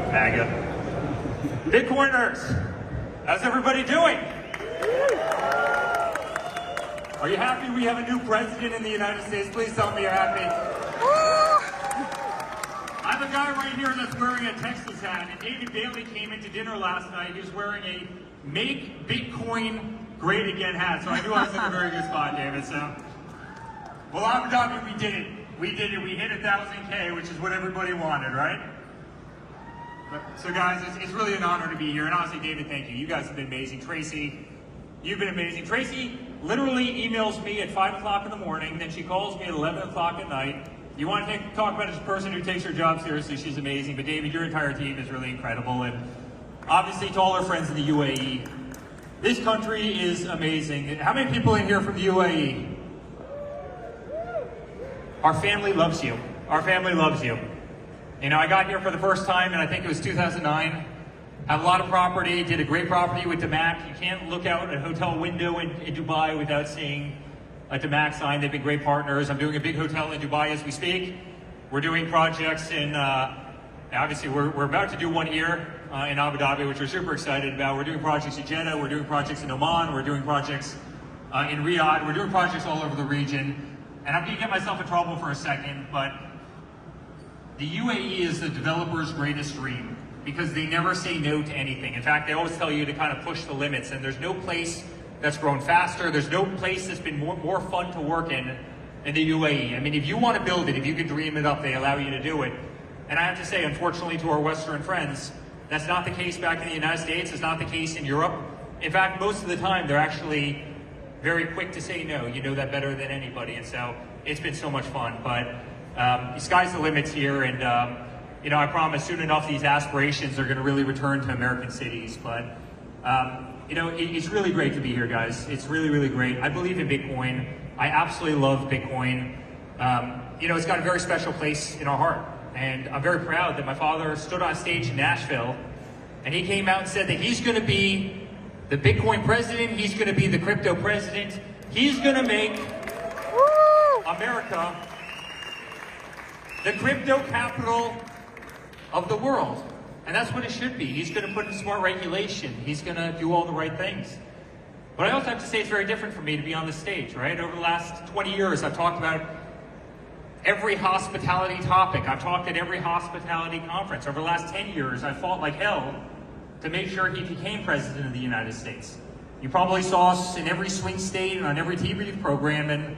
MAGA. Bitcoiners, how's everybody doing? Are you happy we have a new president in the United States? Please tell me you're happy. I have a guy right here that's wearing a Texas hat, and David Bailey came into dinner last night. He was wearing a Make Bitcoin Great Again hat, so I knew I was in a very good spot, David. So, well, Abu Dhabi, we did it. We did it. We hit 1,000K, which is what everybody wanted, right? So guys, it's really an honor to be here, and honestly, David, thank you. You guys have been amazing. Tracy, you've been amazing. Tracy literally emails me at 5 o'clock in the morning, then she calls me at 11 o'clock at night. You want to talk about this person who takes her job seriously, she's amazing. But David, your entire team is really incredible, and obviously to all our friends in the UAE, this country is amazing. How many people in here from the UAE? Our family loves you. Our family loves you. You know, I got here for the first time, and I think it was 2009. Have a lot of property, did a great property with DMAC. You can't look out a hotel window in Dubai without seeing a DMAC sign. They've been great partners. I'm doing a big hotel in Dubai as we speak. We're doing projects in, obviously we're about to do one here in Abu Dhabi, which we're super excited about. We're doing projects in Jeddah, we're doing projects in Oman, we're doing projects in Riyadh, we're doing projects all over the region. And I'm gonna get myself in trouble for a second, but the UAE is the developer's greatest dream because they never say no to anything. In fact, they always tell you to kind of push the limits, and there's no place that's grown faster. There's no place that's been more fun to work in the UAE. I mean, if you want to build it, if you can dream it up, they allow you to do it. And I have to say, unfortunately, to our Western friends, that's not the case back in the United States. It's not the case in Europe. In fact, most of the time, they're actually very quick to say no. You know that better than anybody. And so it's been so much fun. But the sky's the limits here. And, you know, I promise soon enough, these aspirations are going to really return to American cities. But, you know, it's really great to be here, guys. It's really, really great. I believe in Bitcoin. I absolutely love Bitcoin. You know, it's got a very special place in our heart. And I'm very proud that my father stood on stage in Nashville and he came out and said that he's going to be the Bitcoin president. He's going to be the crypto president. He's going to make America the crypto capital of the world. And that's what it should be. He's going to put in smart regulation. He's going to do all the right things. But I also have to say it's very different for me to be on the stage, right? Over the last 20 years, I've talked about every hospitality topic. I've talked at every hospitality conference. Over the last 10 years, I fought like hell to make sure he became president of the United States. You probably saw us in every swing state and on every TV program in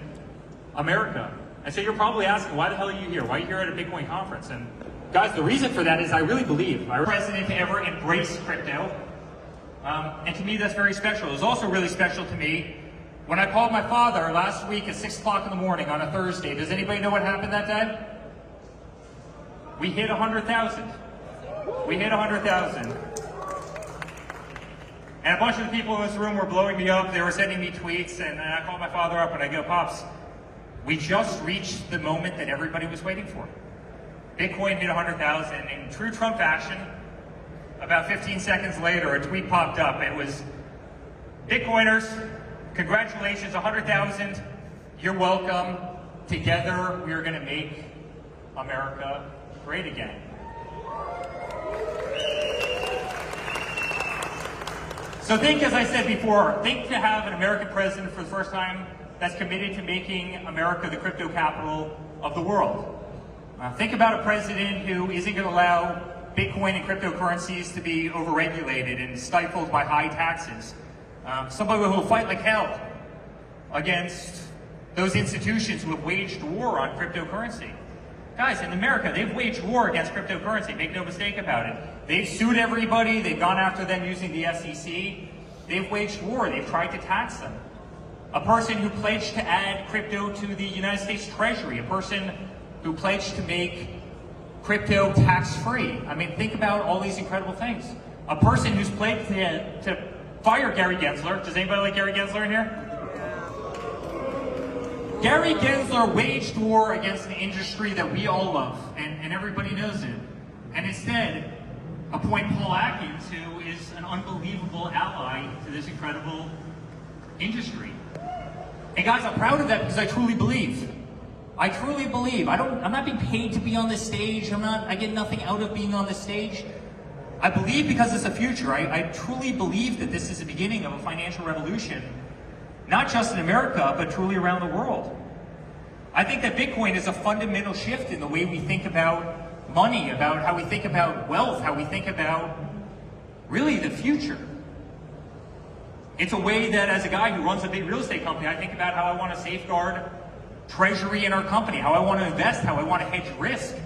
America. And so you're probably asking, why the hell are you here? Why are you here at a Bitcoin conference? And guys, the reason for that is I really believe I'm president to ever embrace crypto. And to me, that's very special. It was also really special to me when I called my father last week at 6 o'clock in the morning on a Thursday. Does anybody know what happened that day? We hit 100,000. We hit 100,000. And a bunch of the people in this room were blowing me up. They were sending me tweets, and I called my father up and I go, Pops, we just reached the moment that everybody was waiting for. Bitcoin hit 100,000. In true Trump fashion, about 15 seconds later, a tweet popped up. It was, Bitcoiners, congratulations, 100,000. You're welcome. Together, we are going to make America great again. So think, as I said before, think to have an American president for the first time that's committed to making America the crypto capital of the world. Think about a president who isn't going to allow Bitcoin and cryptocurrencies to be overregulated and stifled by high taxes. Somebody who will fight like hell against those institutions who have waged war on cryptocurrency. Guys, in America, they've waged war against cryptocurrency, make no mistake about it. They've sued everybody, they've gone after them using the SEC. They've waged war, they've tried to tax them. A person who pledged to add crypto to the United States Treasury, a person who pledged to make crypto tax-free. I mean, think about all these incredible things. A person who's pledged to fire Gary Gensler. Does anybody like Gary Gensler in here? Gary Gensler waged war against an industry that we all love, and everybody knows it. And instead, appoint Paul Atkins, who is an unbelievable ally to this incredible industry. And guys, I'm proud of that because I truly believe. I truly believe. I'm not being paid to be on this stage. I get nothing out of being on this stage. I believe because it's the future. I truly believe that this is the beginning of a financial revolution, not just in America, but truly around the world. I think that Bitcoin is a fundamental shift in the way we think about money, about how we think about wealth, how we think about really the future. It's a way that, as a guy who runs a big real estate company, I think about how I want to safeguard treasury in our company, how I want to invest, how I want to hedge risk,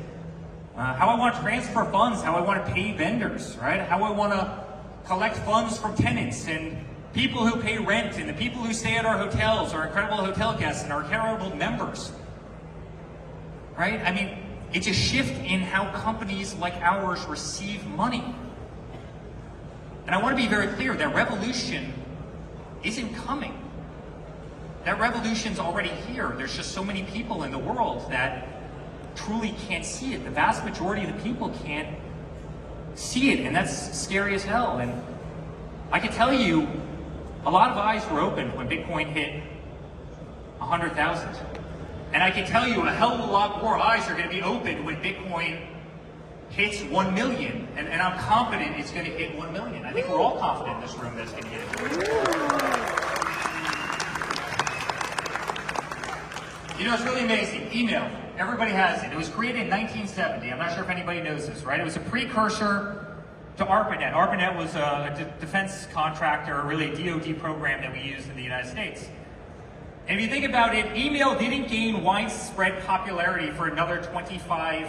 how I want to transfer funds, how I want to pay vendors, right? How I want to collect funds from tenants and people who pay rent and the people who stay at our hotels, our incredible hotel guests and our incredible members, right? I mean, it's a shift in how companies like ours receive money. And I want to be very clear, that revolution isn't coming. That revolution's already here. There's just so many people in the world that truly can't see it. The vast majority of the people can't see it, and that's scary as hell. And I can tell you, a lot of eyes were opened when Bitcoin hit 100,000. And I can tell you a hell of a lot more eyes are going to be opened when Bitcoin hits 1 million. And I'm confident it's going to hit 1 million. I think we're all confident in this room that it's going to hit it. You know, it's really amazing. Email. Everybody has it. It was created in 1970. I'm not sure if anybody knows this, right? It was a precursor to ARPANET. ARPANET was a defense contractor, really a DoD program that we used in the United States. And if you think about it, email didn't gain widespread popularity for another 25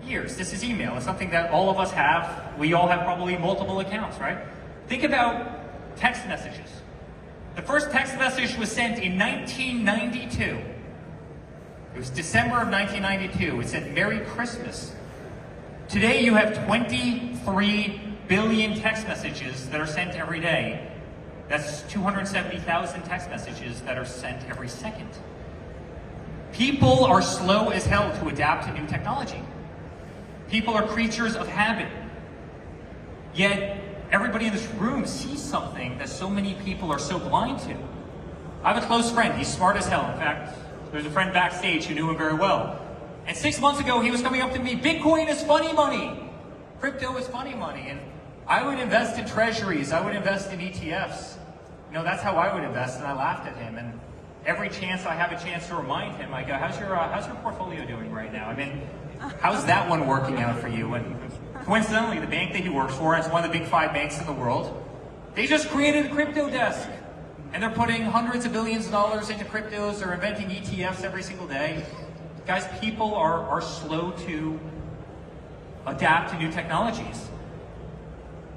years. This is email. It's something that all of us have. We all have probably multiple accounts, right? Think about text messages. The first text message was sent in 1992. It was December of 1992. It said, "Merry Christmas." Today you have 23 billion text messages that are sent every day. That's 270,000 text messages that are sent every second. People are slow as hell to adapt to new technology. People are creatures of habit. Yet everybody in this room sees something that so many people are so blind to. I have a close friend. He's smart as hell. In fact, there's a friend backstage who knew him very well. And 6 months ago, he was coming up to me, "Bitcoin is funny money. Crypto is funny money." And I would invest in treasuries. I would invest in ETFs. You know, that's how I would invest. And I laughed at him. And every chance I have a chance to remind him, I go, how's your portfolio doing right now? I mean, how's that one working out for you? And coincidentally, the bank that he works for is one of the big 5 banks in the world. They just created a crypto desk. And they're putting hundreds of billions of dollars into cryptos. They're inventing ETFs every single day. Guys, people are slow to adapt to new technologies.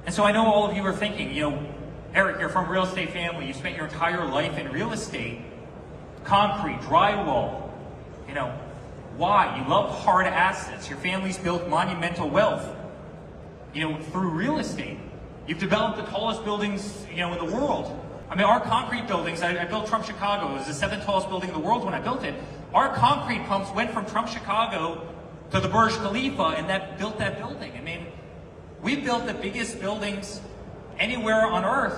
And so I know all of you are thinking, you know, Eric, you're from a real estate family. You spent your entire life in real estate, concrete, drywall. You know, why? You love hard assets. Your family's built monumental wealth, you know, through real estate. You've developed the tallest buildings, you know, in the world. I mean, our concrete buildings, I built Trump Chicago. It was the 7th tallest building in the world when I built it. Our concrete pumps went from Trump Chicago to the Burj Khalifa, and that built that building. I mean, we built the biggest buildings anywhere on earth.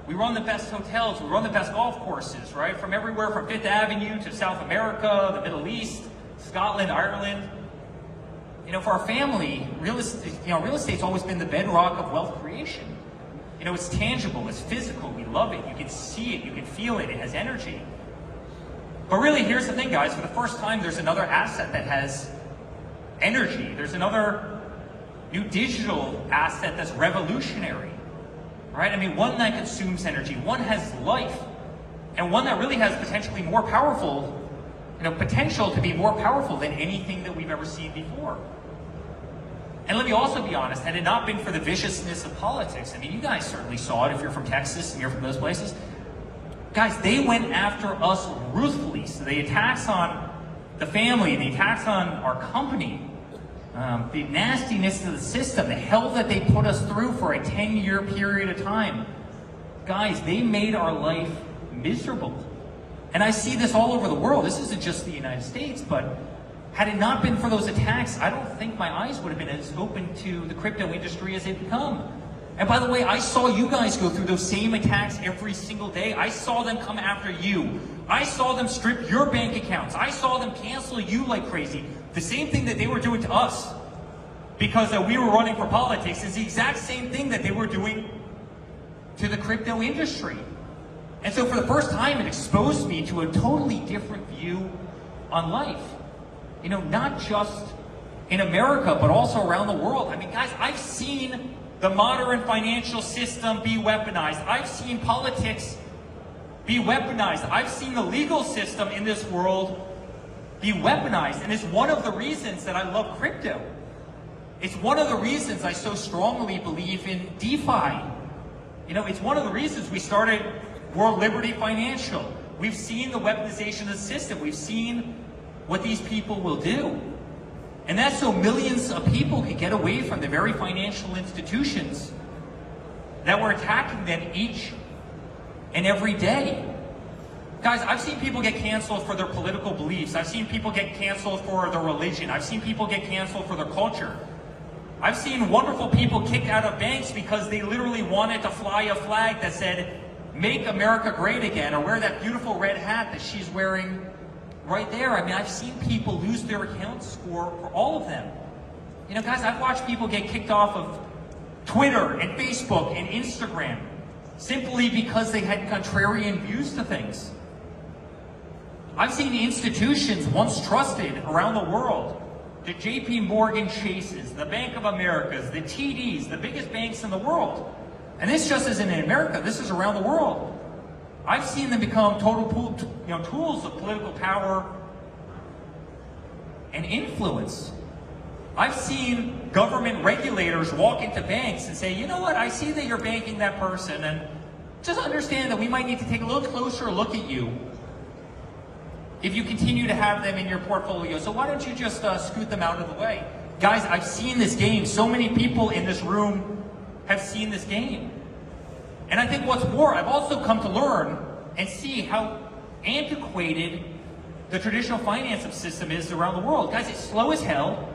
We run the best hotels, we run the best golf courses, right? From everywhere from 5th Avenue to South America, the Middle East, Scotland, Ireland. You know, for our family, real estate's always been the bedrock of wealth creation. You know, it's tangible, it's physical, we love it, you can see it, you can feel it, it has energy. But really, here's the thing, guys, for the first time, there's another asset that has energy. There's another new digital asset that's revolutionary, right? I mean, one that consumes energy, one has life, and one that really has potentially more powerful, you know, potential to be more powerful than anything that we've ever seen before. And let me also be honest, had it not been for the viciousness of politics, I mean, you guys certainly saw it if you're from Texas and you're from those places. Guys, they went after us ruthlessly. So the attacks on the family, the attacks on our company, the nastiness of the system, the hell that they put us through for a 10-year period of time. Guys, they made our life miserable. And I see this all over the world. This isn't just the United States, but had it not been for those attacks, I don't think my eyes would have been as open to the crypto industry as they've become. And by the way, I saw you guys go through those same attacks every single day. I saw them come after you. I saw them strip your bank accounts. I saw them cancel you like crazy. The same thing that they were doing to us. because we were running for politics is the exact same thing that they were doing to the crypto industry. And so for the first time, it exposed me to a totally different view on life. You know, not just in America, but also around the world. I mean, guys, I've seen the modern financial system be weaponized. I've seen politics be weaponized. I've seen the legal system in this world be weaponized. And it's one of the reasons that I love crypto. It's one of the reasons I so strongly believe in DeFi. You know, it's one of the reasons we started World Liberty Financial. We've seen the weaponization of the system. We've seen what these people will do. And that's so millions of people can get away from the very financial institutions that were attacking them each and every day. Guys, I've seen people get canceled for their political beliefs. I've seen people get canceled for their religion. I've seen people get canceled for their culture. I've seen wonderful people kicked out of banks because they literally wanted to fly a flag that said, "Make America Great Again," or wear that beautiful red hat that she's wearing right there. I mean, I've seen people lose their accounts for all of them. You know, guys, I've watched people get kicked off of Twitter and Facebook and Instagram simply because they had contrarian views to things. I've seen institutions once trusted around the world, the JP Morgan Chases, the Bank of Americas, the TDs, the biggest banks in the world. And this just isn't in America, this is around the world. I've seen them become total tools of political power and influence. I've seen government regulators walk into banks and say, "You know what, I see that you're banking that person, and just understand that we might need to take a little closer look at you if you continue to have them in your portfolio. So why don't you just scoot them out of the way?" Guys, I've seen this game. So many people in this room have seen this game. And I think what's more, I've also come to learn and see how antiquated the traditional financial system is around the world. Guys, it's slow as hell,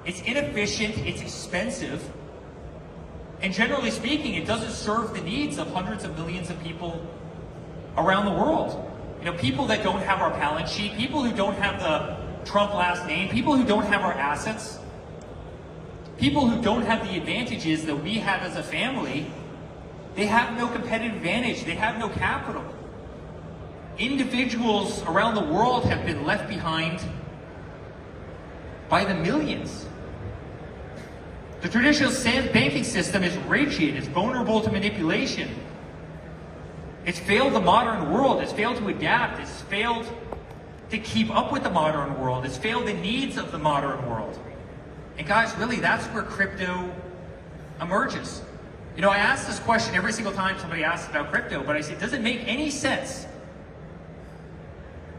it's inefficient, it's expensive, and generally speaking, it doesn't serve the needs of hundreds of millions of people around the world. You know, people that don't have our balance sheet, people who don't have the Trump last name, people who don't have our assets, people who don't have the advantages that we have as a family. They have no competitive advantage. They have no capital. Individuals around the world have been left behind by the millions. The traditional banking system is rigid. It's vulnerable to manipulation. It's failed the modern world. It's failed to adapt. It's failed to keep up with the modern world. It's failed the needs of the modern world. And guys, really, that's where crypto emerges. You know, I ask this question every single time somebody asks about crypto, but I say, does it make any sense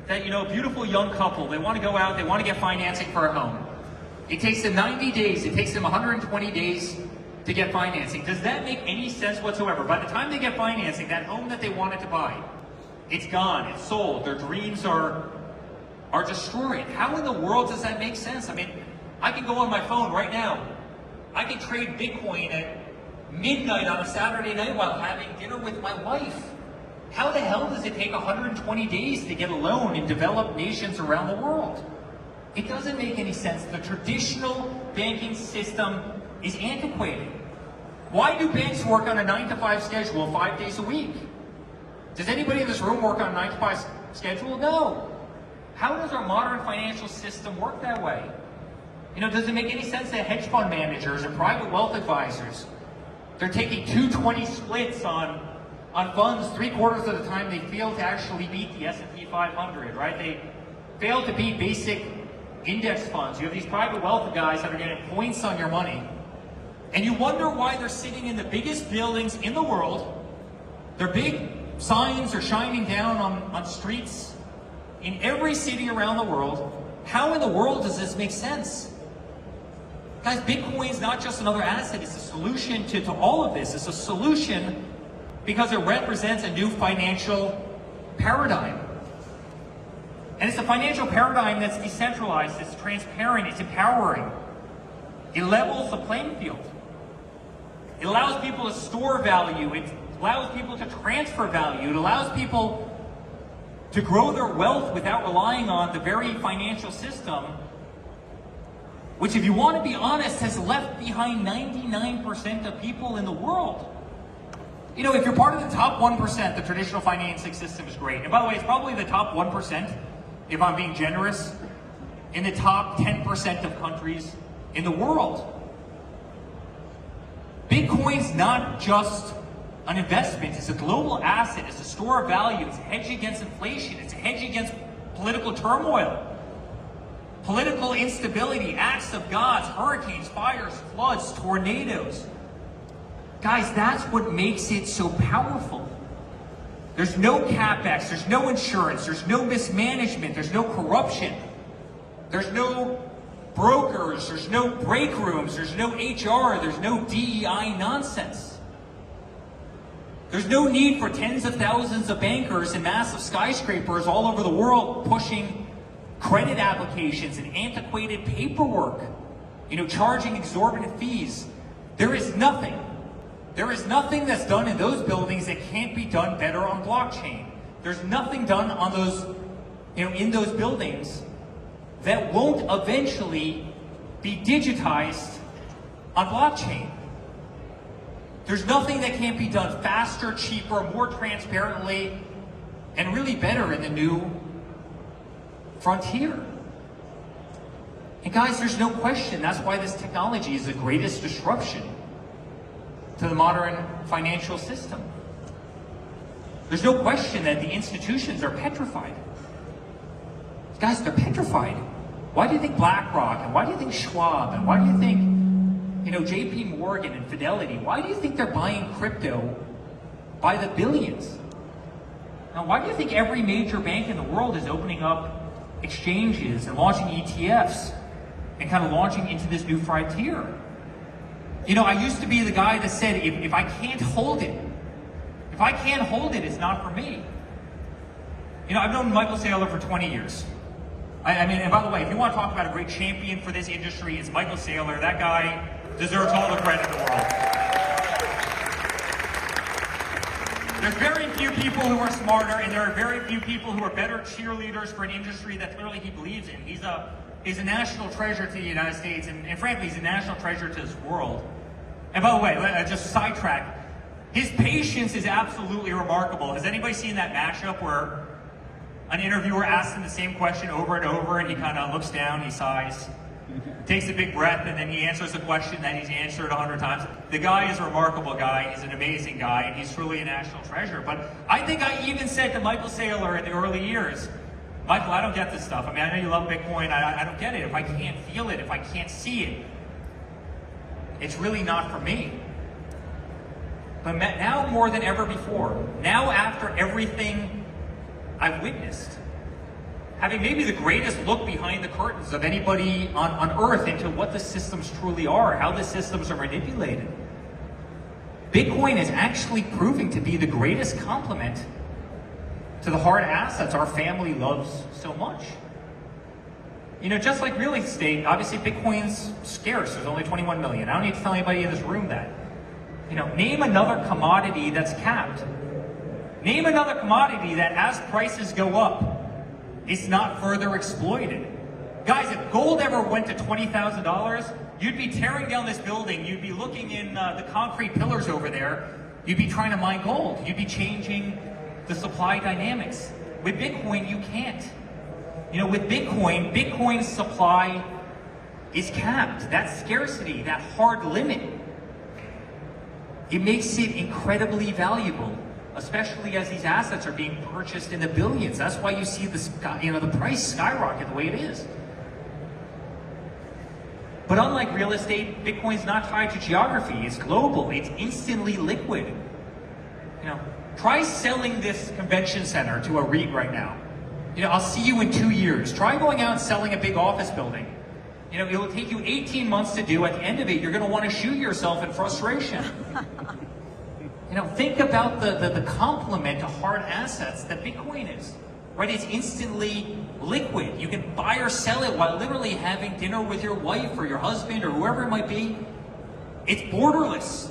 that, you know, a beautiful young couple, they want to go out, they want to get financing for a home. It takes them 90 days, it takes them 120 days to get financing. Does that make any sense whatsoever? By the time they get financing, that home that they wanted to buy, it's gone, it's sold, their dreams are destroyed. How in the world does that make sense? I mean, I can go on my phone right now, I can trade Bitcoin at midnight on a Saturday night while having dinner with my wife. How the hell does it take 120 days to get a loan in developed nations around the world? It doesn't make any sense. The traditional banking system is antiquated. Why do banks work on a 9-to-5 schedule 5 days a week? Does anybody in this room work on a 9-to-5 schedule? No. How does our modern financial system work that way? You know, does it make any sense that hedge fund managers and private wealth advisors, they're taking 220 splits on funds 3/4 of the time they fail to actually beat the S&P 500, right? They fail to beat basic index funds. You have these private wealth guys that are getting points on your money. And you wonder why they're sitting in the biggest buildings in the world. Their big signs are shining down on streets in every city around the world. How in the world does this make sense? Guys, Bitcoin is not just another asset, it's a solution to all of this. It's a solution because it represents a new financial paradigm. And it's a financial paradigm that's decentralized, it's transparent, it's empowering. It levels the playing field. It allows people to store value, it allows people to transfer value, it allows people to grow their wealth without relying on the very financial system which, if you want to be honest, has left behind 99% of people in the world. You know, if you're part of the top 1%, the traditional financing system is great. And by the way, it's probably the top 1%, if I'm being generous, in the top 10% of countries in the world. Bitcoin's not just an investment, it's a global asset, it's a store of value, it's a hedge against inflation, it's a hedge against political turmoil, political instability, acts of gods, hurricanes, fires, floods, tornadoes. Guys, that's what makes it so powerful. There's no capex, there's no insurance, there's no mismanagement, there's no corruption, there's no brokers, there's no break rooms, there's no HR, there's no DEI nonsense. There's no need for tens of thousands of bankers and massive skyscrapers all over the world pushing credit applications and antiquated paperwork, you know, charging exorbitant fees. There is nothing that's done in those buildings that can't be done better on blockchain. There's nothing done on those, you know, in those buildings that won't eventually be digitized on blockchain. There's nothing that can't be done faster, cheaper, more transparently, and really better in the new frontier. And guys, there's no question that's why this technology is the greatest disruption to the modern financial system. There's no question that the institutions are petrified. Guys, they're petrified. Why do you think BlackRock, and why do you think Schwab, and why do you think, you know, JP Morgan and Fidelity, why do you think they're buying crypto by the billions? Now, why do you think every major bank in the world is opening up exchanges and launching ETFs and kind of launching into this new frontier? You know, I used to be the guy that said, if I can't hold it, it's not for me. You know, I've known Michael Saylor for 20 years. I mean, and by the way, if you want to talk about a great champion for this industry, it's Michael Saylor. That guy deserves all the credit in the world. There's very few people who are smarter, and there are very few people who are better cheerleaders for an industry that clearly he believes in. He's a national treasure to the United States, and frankly, he's a national treasure to this world. And by the way, just sidetrack, his patience is absolutely remarkable. Has anybody seen that mashup where an interviewer asks him the same question over and over, and he kind of looks down, he sighs, takes a big breath, and then he answers the question that he's answered 100 times? The guy is a remarkable guy, he's an amazing guy, and he's truly a national treasure. But I think I even said to Michael Saylor in the early years, Michael, I don't get this stuff. I mean, I know you love Bitcoin, I don't get it. If I can't feel it, if I can't see it, it's really not for me. But now more than ever before, now after everything I've witnessed, having maybe the greatest look behind the curtains of anybody on earth into what the systems truly are, how the systems are manipulated, Bitcoin is actually proving to be the greatest complement to the hard assets our family loves so much. You know, just like real estate, obviously Bitcoin's scarce. There's only 21 million. I don't need to tell anybody in this room that. You know, name another commodity that's capped. Name another commodity that as prices go up, it's not further exploited. Guys, if gold ever went to $20,000, you'd be tearing down this building. You'd be looking in the concrete pillars over there. You'd be trying to mine gold. You'd be changing the supply dynamics. With Bitcoin, you can't. You know, with Bitcoin's supply is capped. That scarcity, that hard limit, it makes it incredibly valuable, especially as these assets are being purchased in the billions. That's why you see the price skyrocket the way it is. But unlike real estate, Bitcoin's not tied to geography. It's global. It's instantly liquid. You know, try selling this convention center to a REIT right now. You know, I'll see you in 2 years. Try going out and selling a big office building. You know, it'll take you 18 months to do. At the end of it, you're going to want to shoot yourself in frustration. You know, think about the complement to hard assets that Bitcoin is. Right? It's instantly liquid. You can buy or sell it while literally having dinner with your wife or your husband or whoever it might be. It's borderless.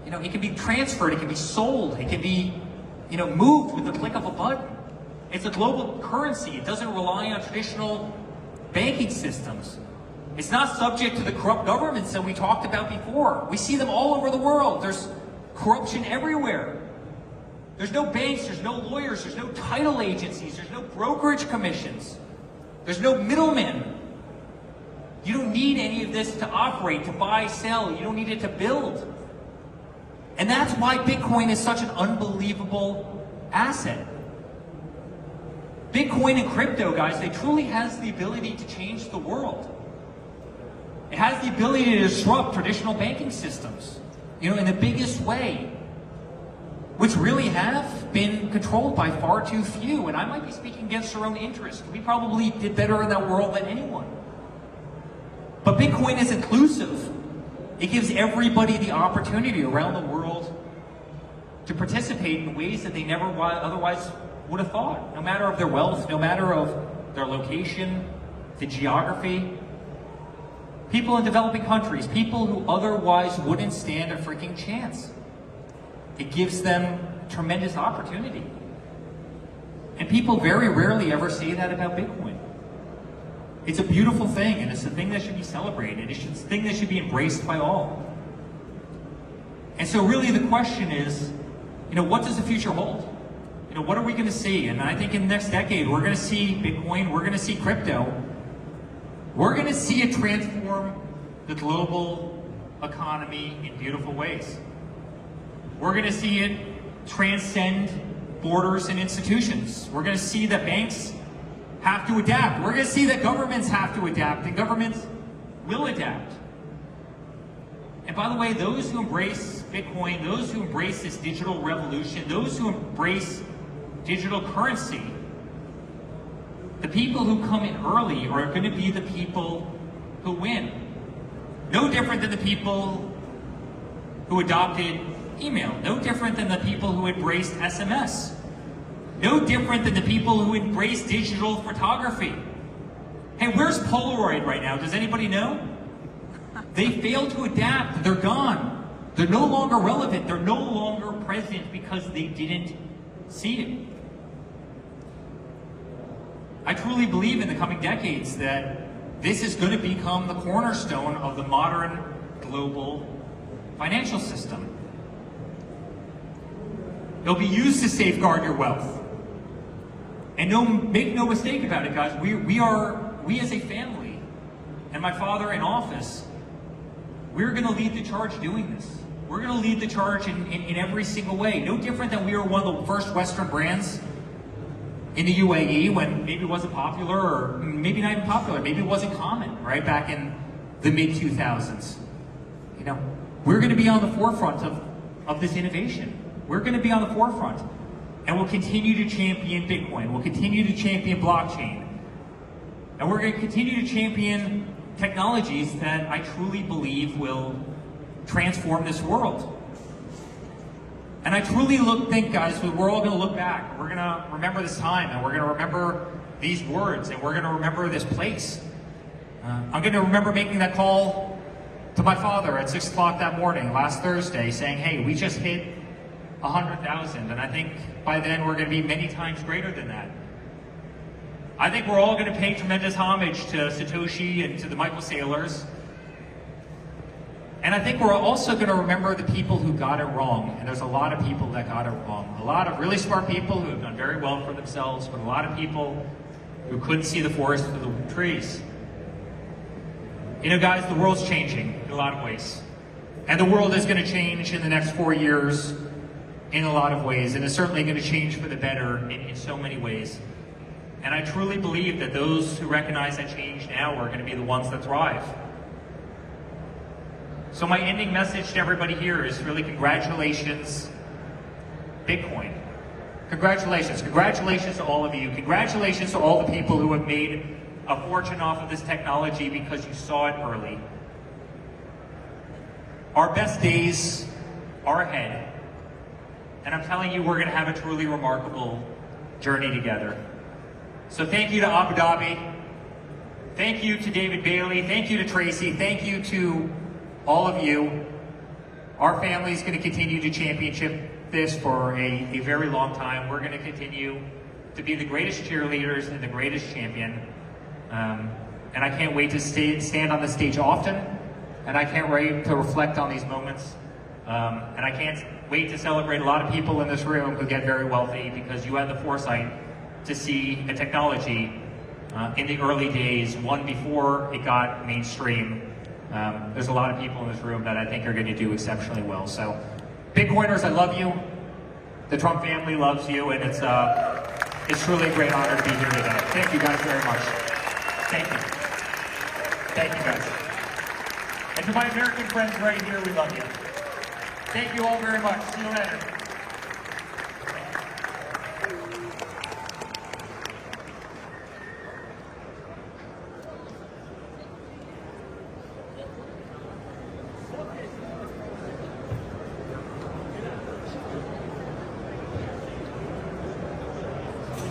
You know, it can be transferred, it can be sold, it can be, you know, moved with the click of a button. It's a global currency. It doesn't rely on traditional banking systems. It's not subject to the corrupt governments that we talked about before. We see them all over the world. There's corruption everywhere. There's no banks, there's no lawyers, there's no title agencies, there's no brokerage commissions. There's no middlemen. You don't need any of this to operate, to buy, sell. You don't need it to build. And that's why Bitcoin is such an unbelievable asset. Bitcoin and crypto, guys, they truly has the ability to change the world. It has the ability to disrupt traditional banking systems, in the biggest way, which really have been controlled by far too few. And I might be speaking against our own interest. We probably did better in that world than anyone. But Bitcoin is inclusive. It gives everybody the opportunity around the world to participate in ways that they never otherwise would have thought, no matter of their wealth, no matter of their location, the geography. People in developing countries, people who otherwise wouldn't stand a freaking chance. It gives them tremendous opportunity. And people very rarely ever say that about Bitcoin. It's a beautiful thing, and it's a thing that should be celebrated. It's a thing that should be embraced by all. And so really the question is, what does the future hold? What are we going to see? And I think in the next decade, we're going to see Bitcoin, we're going to see crypto. We're going to see it transform the global economy in beautiful ways. We're going to see it transcend borders and institutions. We're going to see that banks have to adapt. We're going to see that governments have to adapt, and governments will adapt. And by the way, those who embrace Bitcoin, those who embrace this digital revolution, those who embrace digital currency, the people who come in early are going to be the people who win. No different than the people who adopted email. No different than the people who embraced SMS. No different than the people who embraced digital photography. Hey, where's Polaroid right now? Does anybody know? They failed to adapt. They're gone. They're no longer relevant. They're no longer present because they didn't see it. I truly believe in the coming decades that this is going to become the cornerstone of the modern global financial system. It'll be used to safeguard your wealth. And make no mistake about it, guys, we as a family, and my father in office, we're going to lead the charge doing this. We're going to lead the charge in every single way. No different than we were one of the first Western brands in the UAE when maybe it wasn't popular, or maybe not even popular, maybe it wasn't common, right, back in the mid-2000s. We're going to be on the forefront of this innovation. We're going to be on the forefront. And we'll continue to champion Bitcoin. We'll continue to champion blockchain. And we're going to continue to champion technologies that I truly believe will transform this world. And I truly think, guys, we're all going to look back. We're going to remember this time, and we're going to remember these words, and we're going to remember this place. I'm going to remember making that call to my father at 6 o'clock that morning, last Thursday, saying, hey, we just hit 100,000, and I think by then we're going to be many times greater than that. I think we're all going to pay tremendous homage to Satoshi and to the Michael Saylors. And I think we're also going to remember the people who got it wrong. And there's a lot of people that got it wrong. A lot of really smart people who have done very well for themselves, but a lot of people who couldn't see the forest for the trees. Guys, the world's changing in a lot of ways. And the world is going to change in the next 4 years in a lot of ways. And it's certainly going to change for the better in so many ways. And I truly believe that those who recognize that change now are going to be the ones that thrive. So my ending message to everybody here is really congratulations, Bitcoin. Congratulations. Congratulations to all of you. Congratulations to all the people who have made a fortune off of this technology because you saw it early. Our best days are ahead. And I'm telling you, we're going to have a truly remarkable journey together. So thank you to Abu Dhabi. Thank you to David Bailey. Thank you to Tracy. Thank you to all of you. Our family is going to continue to championship this for a very long time. We're going to continue to be the greatest cheerleaders and the greatest champion. And and I can't wait to stand on the stage often, and I can't wait to reflect on these moments. And I can't wait to celebrate a lot of people in this room who get very wealthy because you had the foresight to see a technology in the early days, one before it got mainstream. There's a lot of people in this room that I think are going to do exceptionally well. So, Bitcoiners, I love you. The Trump family loves you, and it's truly a great honor to be here today. Thank you guys very much. Thank you. Thank you guys. And to my American friends right here, we love you. Thank you all very much. See you later.